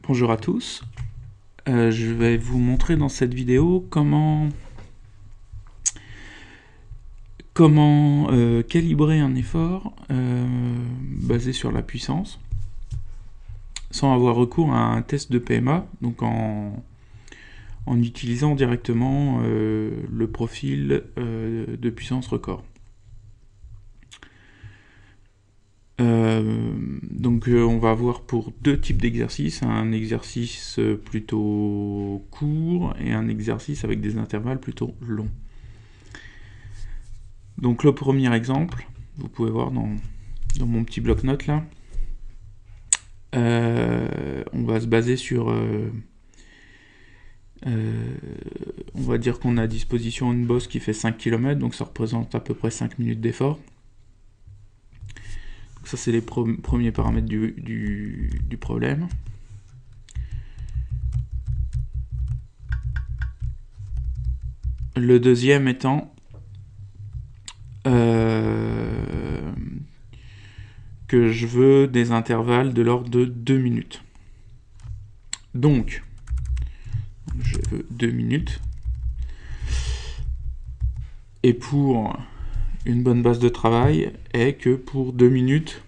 Bonjour à tous, je vais vous montrer dans cette vidéo comment calibrer un effort basé sur la puissance sans avoir recours à un test de PMA, donc en utilisant directement le profil de puissance record. On va avoir pour deux types d'exercices, un exercice plutôt court et un exercice avec des intervalles plutôt longs. Donc le premier exemple, vous pouvez voir dans mon petit bloc-notes là, on va se baser sur, on va dire qu'on a à disposition une bosse qui fait 5 km, donc ça représente à peu près 5 minutes d'effort. Ça c'est les premiers paramètres du problème. Le deuxième étant que je veux des intervalles de l'ordre de 2 minutes. Donc, je veux 2 minutes. Et pour une bonne base de travail est que pour 2 minutes,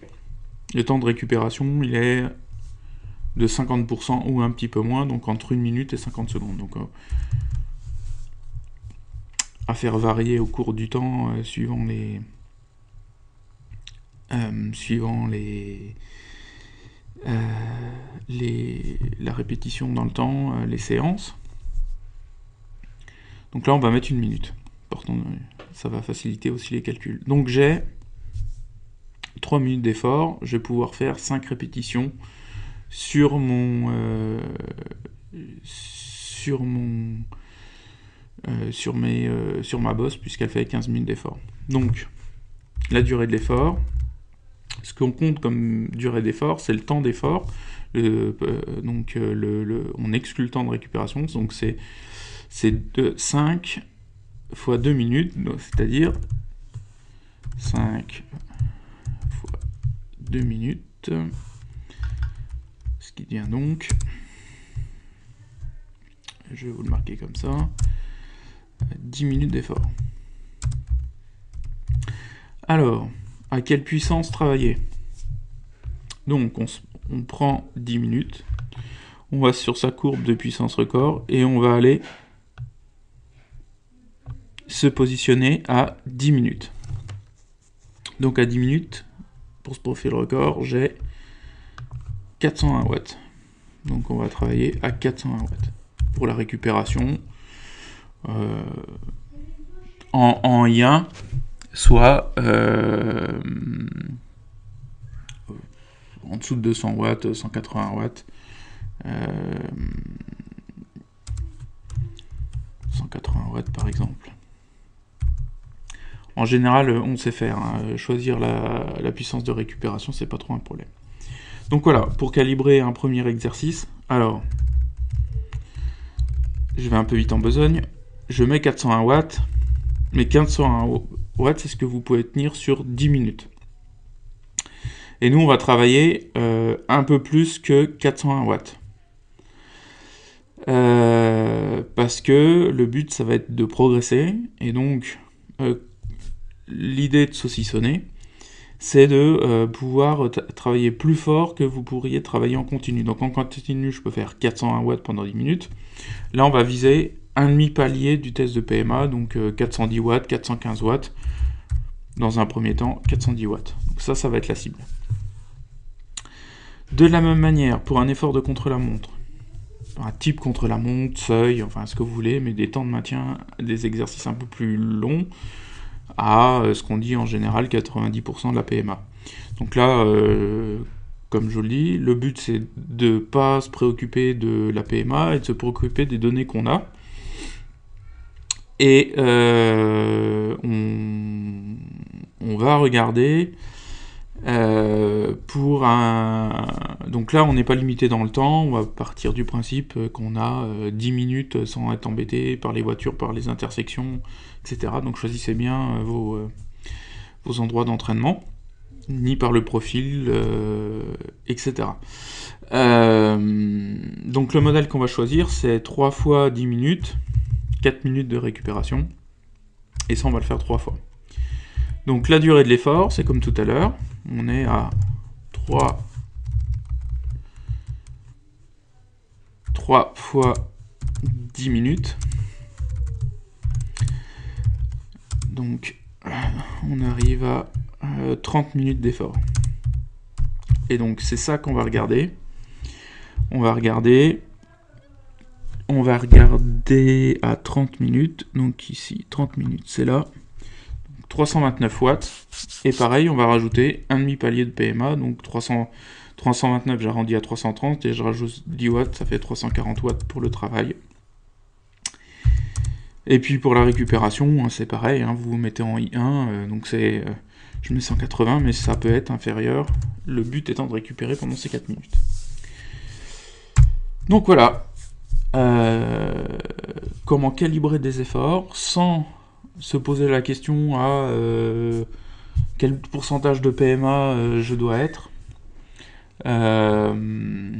le temps de récupération il est de 50% ou un petit peu moins, donc entre 1 minute et 50 secondes. Donc à faire varier au cours du temps suivant la répétition dans le temps, les séances. Donc là on va mettre 1 minute. Ça va faciliter aussi les calculs. Donc j'ai 3 minutes d'effort, je vais pouvoir faire 5 répétitions sur ma bosse, puisqu'elle fait 15 minutes d'effort. Donc la durée de l'effort, ce qu'on compte comme durée d'effort, c'est le temps d'effort. On exclut le temps de récupération, donc c'est 5 fois 2 minutes, c'est-à-dire 5 fois 2 minutes, ce qui devient donc, je vais vous le marquer comme ça, 10 minutes d'effort. Alors, à quelle puissance travailler? Donc, on prend 10 minutes, on va sur sa courbe de puissance record, et on va aller se positionner à 10 minutes. Donc à 10 minutes, pour ce profil record, j'ai 401 watts. Donc on va travailler à 401 watts. Pour la récupération, en I1, soit en dessous de 200 watts, 180 watts, 180 watts par exemple. En général, on sait faire, hein. Choisir la puissance de récupération, c'est pas trop un problème. Donc voilà, pour calibrer un premier exercice, alors, je vais un peu vite en besogne, je mets 401 watts, mais 401 watts, c'est ce que vous pouvez tenir sur 10 minutes. Et nous, on va travailler un peu plus que 401 watts. Parce que le but, ça va être de progresser, et donc, l'idée de saucissonner, c'est de pouvoir travailler plus fort que vous pourriez travailler en continu. Donc en continu, je peux faire 401 watts pendant 10 minutes. Là, on va viser un demi-palier du test de PMA, donc 410 watts, 415 watts. Dans un premier temps, 410 watts. Donc ça va être la cible. De la même manière, pour un effort de contre-la-montre, un type contre-la-montre, seuil, enfin ce que vous voulez, mais des temps de maintien, des exercices un peu plus longs, à ce qu'on dit en général 90% de la PMA. Donc là, comme je vous le dis, le but c'est de ne pas se préoccuper de la PMA et de se préoccuper des données qu'on a. Et on va regarder pour un... Donc là, on n'est pas limité dans le temps, on va partir du principe qu'on a 10 minutes sans être embêté par les voitures, par les intersections, etc. Donc choisissez bien vos endroits d'entraînement. ni par le profil, etc. Donc le modèle qu'on va choisir, c'est 3 fois 10 minutes, 4 minutes de récupération, et ça on va le faire 3 fois. Donc la durée de l'effort, c'est comme tout à l'heure, on est à 3 fois 10 minutes. Donc on arrive à 30 minutes d'effort. Et donc c'est ça qu'on va regarder. On va regarder à 30 minutes. Donc ici, 30 minutes, c'est là. 329 watts. Et pareil, on va rajouter un demi-palier de PMA. Donc 329, j'arrondis à 330. Et je rajoute 10 watts, ça fait 340 watts pour le travail. Et puis pour la récupération, c'est pareil. Vous vous mettez en I1. Donc c'est... je mets 180, mais ça peut être inférieur. Le but étant de récupérer pendant ces 4 minutes. Donc voilà, comment calibrer des efforts sans se poser la question à quel pourcentage de PMA je dois être,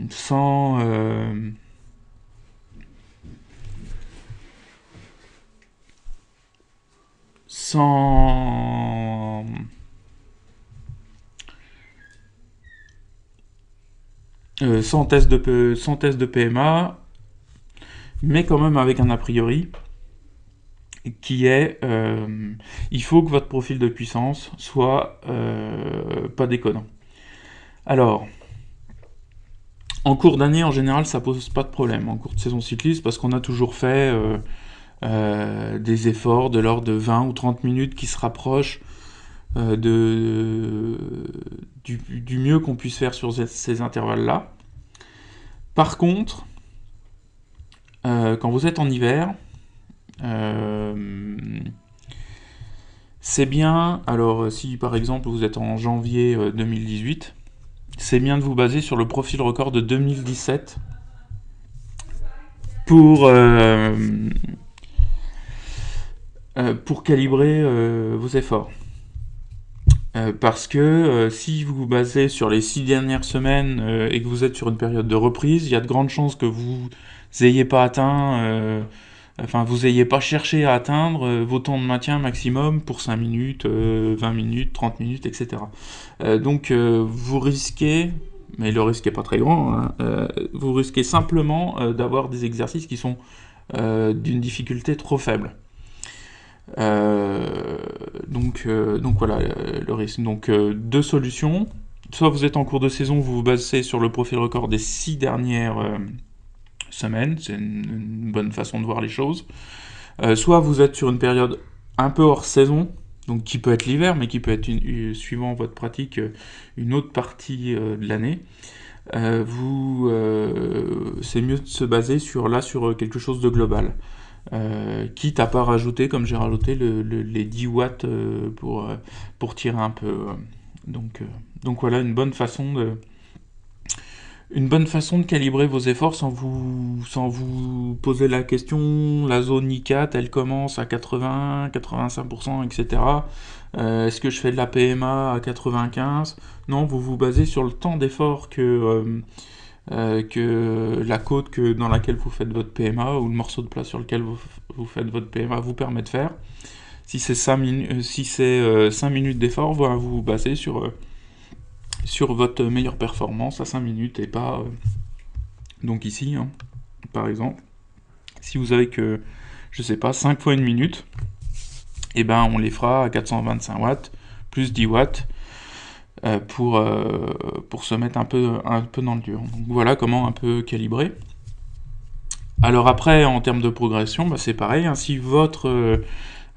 sans test de PMA, mais quand même avec un a priori qui est il faut que votre profil de puissance soit pas déconnant. Alors, en cours d'année, en général, ça pose pas de problème. En cours de saison cycliste, parce qu'on a toujours fait des efforts de l'ordre de 20 ou 30 minutes qui se rapprochent du mieux qu'on puisse faire sur ces intervalles-là. Par contre, quand vous êtes en hiver, c'est bien, alors si par exemple vous êtes en janvier 2018, c'est bien de vous baser sur le profil record de 2017 pour calibrer vos efforts. Parce que si vous vous basez sur les 6 dernières semaines et que vous êtes sur une période de reprise, il y a de grandes chances que vous n'ayez pas atteint, vous n'ayez pas cherché à atteindre vos temps de maintien maximum pour 5 minutes, 20 minutes, 30 minutes, etc. Donc vous risquez, mais le risque n'est pas très grand, vous risquez simplement d'avoir des exercices qui sont d'une difficulté trop faible. Donc voilà le risque. Donc deux solutions. Soit vous êtes en cours de saison, vous vous basez sur le profil record des 6 dernières semaines, c'est une bonne façon de voir les choses. Soit vous êtes sur une période un peu hors saison, donc qui peut être l'hiver, mais qui peut être, suivant votre pratique, une autre partie de l'année. C'est mieux de se baser sur quelque chose de global. Quitte à pas rajouter, comme j'ai rajouté, les 10 watts pour tirer un peu. Donc voilà une bonne façon de calibrer vos efforts sans vous poser la question, la zone I4, elle commence à 80, 85%, etc. Est-ce que je fais de la PMA à 95 ? Non, vous vous basez sur le temps d'effort que la côte dans laquelle vous faites votre PMA ou le morceau de plat sur lequel vous faites votre PMA vous permet de faire. Si c'est 5 minutes d'effort, vous vous basez sur votre meilleure performance à 5 minutes et pas... donc ici, par exemple, si vous avez que, je sais pas, 5 fois une minute, et ben on les fera à 425 watts, plus 10 watts, pour se mettre un peu dans le dur. Donc voilà comment un peu calibrer. Alors après, en termes de progression, c'est pareil. Si votre...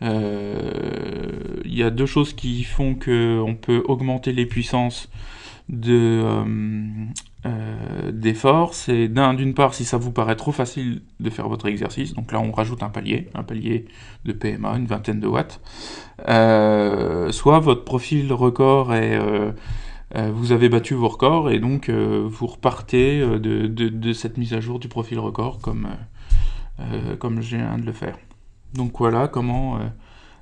il y a deux choses qui font qu'on peut augmenter les puissances d'effort. C'est d'une part, si ça vous paraît trop facile de faire votre exercice, donc là on rajoute un palier de PMA, une vingtaine de watts. Soit votre profil record est... vous avez battu vos records et donc vous repartez de cette mise à jour du profil record comme je viens de le faire. Donc voilà comment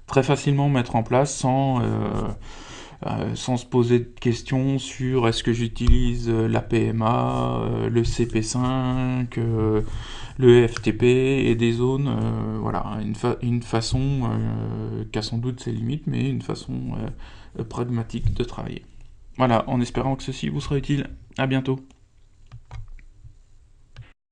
très facilement mettre en place sans sans se poser de questions sur est-ce que j'utilise la PMA, le CP5, le FTP et des zones, voilà, une façon qui a sans doute ses limites, mais une façon pragmatique de travailler. Voilà, en espérant que ceci vous sera utile. À bientôt.